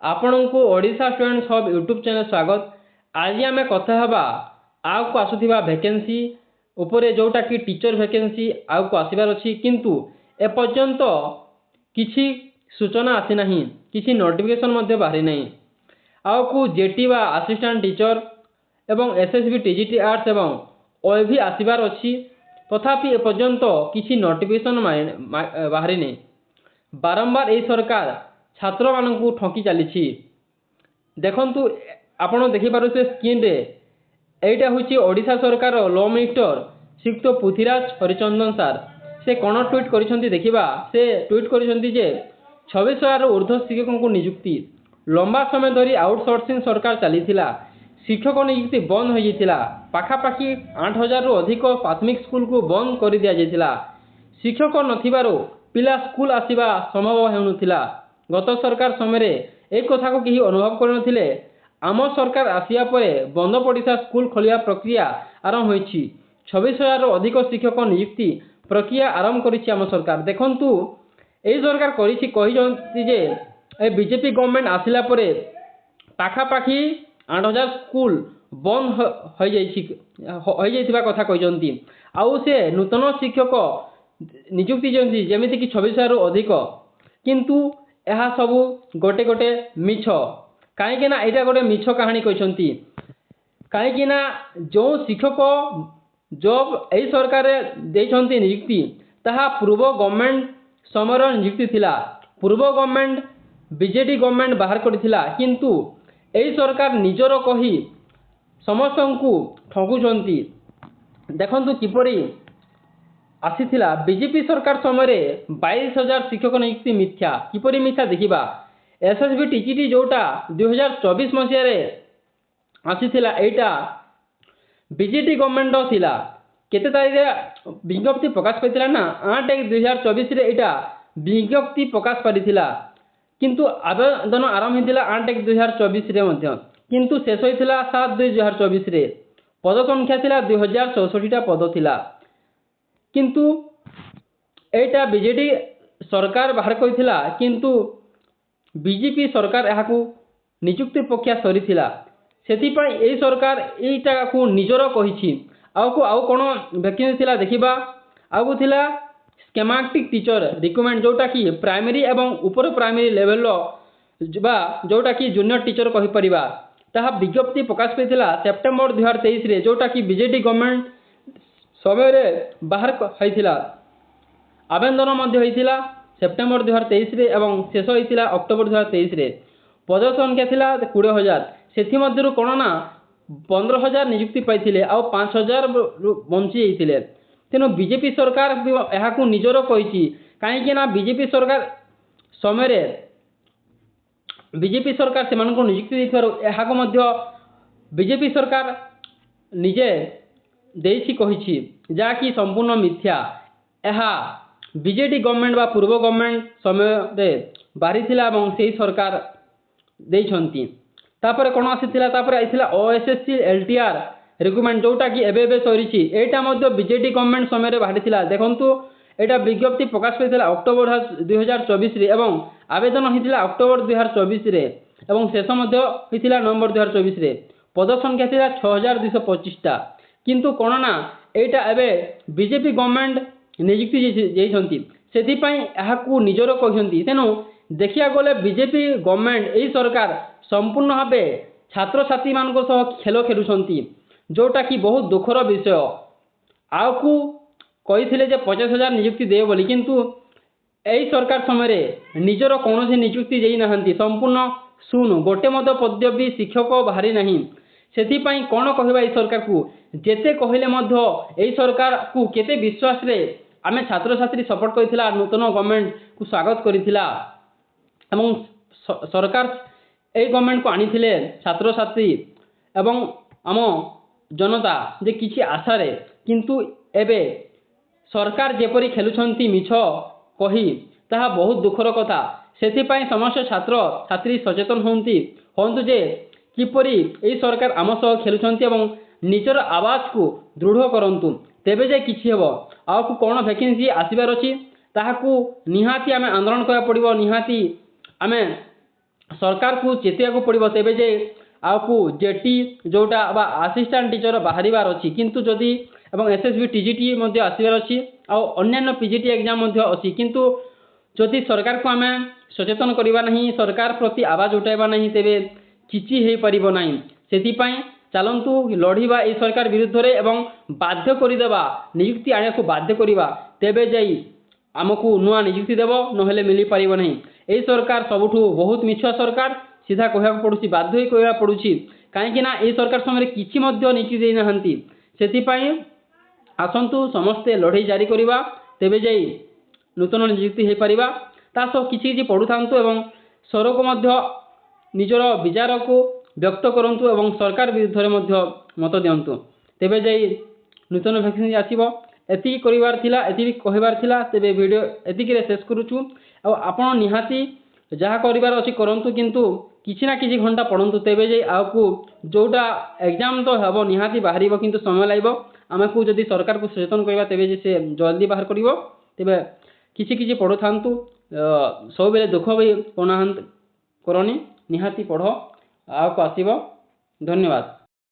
आपण को Odisha student hub YouTube channel स्वागत। आज आम कथा हवा आउ को आसुथिबा वैकेंसी उपरे जोटा कि टीचर वैकेंसी आउ को आसबार अच्छी किंतु एपर्यंत किसी सूचना आसी नहीं, किसी नोटिफिकेशन मध्य बाहरी नहीं। आउ को जेटी वा असिस्टेंट टीचर एवं एसएसबी टीजीटी आर्ट्स एवं ओएवी आसबार अच्छी, तथापि एपर्यंत किसी नोटिफिकेशन बाहरी नहीं। बारंबार यही सरकार छात्र मानू ठकी चली। देखु आपण देखिपुे स्क्रीन रे एटा हूँ ओडिशा सरकार लॉ मिनिस्टर श्रीयुक्त पृथ्वीराज हरिचंदन सार। से कौन ट्वीट कर देखा, से ट्वीट कर 26,000 ऊर्ध्व शिक्षकों को नियुक्ति। लंबा समय धरी आउटसोर्सिंग सरकार चली, शिक्षक नियुक्ति बंद हो जाता। पाखापाखि 8,000 रु अधिक प्राथमिक स्कूल को बंद कर दि जाता। शिक्षक नथिबारु पिला स्कूल आसिबा संभव हेउनुथिला। गत सरकार समय एक कथा को कहीं अनुभव करनथिले। आम सरकार आसिया परे बंद पड़िसा स्कूल खोलिया प्रक्रिया आरंभ होईछि। 26,000 अधिक शिक्षक नियुक्ति प्रक्रिया आरंभ करिछि आम सरकार। देखंतु एई सरकार करिछि कहिजंती जे ए बीजेपी गवर्नमेंट आसिला परे पाखापाखि 8,000 स्कूल बंद हो जाइथिबा कथा कहिजंती। आउ से नूतन शिक्षक नियुक्ति जेमिति कि 26,000 अधिक, किंतु यह सब गोटे गोटे मिछ। कहीं यहाँ गोटे मिछ कहानी कहते। कहीं जो शिक्षक जॉब यही सरकार देइछंती नियुक्ति, ताहा पूर्व गवर्नमेंट समय नियुक्ति थिला। पूर्व गवर्नमेंट बीजेडी गवर्नमेंट बाहर करथिला, किंतु यही सरकार निजर कही समस्त को ठगुचंती। देखंतु किपरि आसीथिला बीजेपी सरकार समय 22,000 शिक्षक नियुक्ति मिथ्या। किपरि मिथ्या देखिबा। एसएसबी टीजीटी जोटा 2024 मसीह आसीथिला, एटा बीजेडी गवर्नमेंट थिला। केते तारिख विज्ञप्ति प्रकाश पाइथिला ना 8/1/2024 रे एटा विज्ञप्ति प्रकाश पारिथिला, किंतु आवेदन आरंभ होइथिला 8/1/2024 रे मध्य, किंतु शेष होइथिला 7/2/2024 रे। पद संख्या थिला 2064 टा पद थिला, किंतु एटा बीजेडी सरकार बाहर करथिला, किंतु बीजेपी सरकार यहाकू नियुक्ति प्रक्रिया सरी थिला। सेतिपई एई सरकार एटा को निजर कहिछि। आउ कोन वैकेंसी थिला देखिबा। आउ थिला स्कीमेटिक टीचर रिक्रुटमेंट, जोटा कि प्राइमरी एवं उपर प्राइमरी लेवल बा जोटा कि जूनियर टीचर कहि परिबा। ताहा विज्ञप्ति प्रकाश पाइथिला सेप्टेम्बर 2023 रे, जोटा कि बीजेडी गवर्नमेंट समय रे बाहर होइथिला। आवेदन मध्य होइथिला सेप्टेम्बर 2023 रे एवं शेष होइथिला अक्टोबर 2023 रे। पद संख्या थिला 20,000। सेथि मध्यरु कोन ना 15,000 नियुक्ति पाइथिले, आ 5,000 बंची जाइथिले। तेनो बीजेपी सरकार यहाकू निजर कहिछि। काहेकि ना बीजेपी सरकार समय रे बीजेपी सरकार सेमानकु नियुक्ति दैथारो यहाकू मध्य बीजेपी सरकार निजे देइछि कहिछि, जा कि संपूर्ण मिथ्या। यहा बीजेडी गवर्नमेंट बा पूर्व गवर्नमेंट समय रे बारी थिला एवं सेही सरकार देइछंती। तापर कोन आसीथिला, तापर आइथिला ओएसएससी एलटीआर रिक्रुटमेंट, जोटा कि एबे सरीछि। एटा मध्य बीजेडी गवर्नमेंट समय रे बाहरी थिला। देखंतु एटा विज्ञप्ति प्रकाश पाइथिला अक्टोबर 2024 रे एवं आवेदन होइथिला अक्टोबर 2024 रे एवं शेष मध्य होइथिला नवंबर 2024 रे। पद संख्या थिला 6,225 टा, किंतु कोन ना एटा एबे बीजेपी गवर्नमेंट नियुक्ति जेइछंती, सेथिपई यहाकू निजर कहछंती। तेनु देखिया गले बीजेपी गवर्नमेंट एही सरकार संपूर्ण भावे छात्र छात्री मानक सह खेल खेलुछंती, जोटा कि बहुत दुखर विषय। आउकू कहिथिले जे 50,000 नियुक्ति देव बोली, किंतु एही सरकार समय निजर कौन नियुक्ति देई नाहंती। संपूर्ण सुन गोटे मद पदवी शिक्षक बाहरी नहीं। सेथिपई कौन कहबा एही सरकार को, जेते कहले मध्य एही सरकार को केते विश्वास रे आमे छात्र छात्री सपोर्ट करथिला, नूतन गवर्नमेंट को स्वागत करथिला एवं सरकार एही गवर्नमेंट को आनिथिले छात्र छात्री एवं आम जनता जे किछि आशा रे। किंतु एबे सरकार जेपरी खेलुछंती मिछ कही, ताहा बहुत दुखर कथा। सेथिपई समस्त छात्र छात्री सचेतन होंतु जे किपरि एही सरकार आम सह खेलुछंती एवं निजर आवाज को दृढ़ करंतु, तेबे जे किछि हेबो। आउ कोन वैकेंसी आसीबार अछि, ताहाकू निहाती आमे आंदोलन करा पड़िबो। निहाती आमे सरकार को चेतिया पड़ो तेज जे आपको जेटी जोटा बा असिस्टेंट टीचर बाहर अच्छी किंतु जदि एसएसबी टीजीटी आसबार अच्छी अन्य पीजीटी एग्जाम अच्छी किंतु जदि सरकार को आम सचेतन करवा नहीं सरकार प्रति आवाज उठाइबा नहीं तेबे किछि हो पारिबो नहीं से चलतु लड़ीबा ये सरकार विरुद्ध रे एवं बाध्य करदेवा नियुक्ति आने को बाध्य करवा तेबे जाई आमको नुआ नियुक्ति देव नहेले मिल पार नहीं। यही सरकार सबुठू बहुत मिछुआ सरकार सीधा कहवा पड़ुछि बाध्य कहवा पड़ुछि कहीं ये सरकार समय किछि मध्य नियुक्ति दे नाहंती सेतिपई आसंतु समस्ते लड़ई जारी करवा तेबे जाई नूतन नियुक्ति हो पारिबा ता सह किछि पढ़ु थांतु एवं सर को मध्य निजर विचार को व्यक्त करंतु एवं सरकार विरुद्ध रे मध्य मत दियंतु तेबे जाई नूतन वैकेंसी आसीबो। एति करिवार थिला एति कहबार थिला तेबे वीडियो एतिक रे शेष करूछु आ आपण निहाती जहाँ करिवार अछि करंतु किंतु किछि ना किछि घंटा पढ़ंतु तेबे जाई आपको जोटा एग्जाम तो हबो निहाती बाहरिबो किंतु समय लागबो आमको जदि सरकार को सचेतन करबा तेबे जे से जल्दी बाहर करिवो तेबे किछि किछि पढ़ु थांतु सब बेले दुख भी करनी निहाती पढ़ आपको आसीबो। धन्यवाद।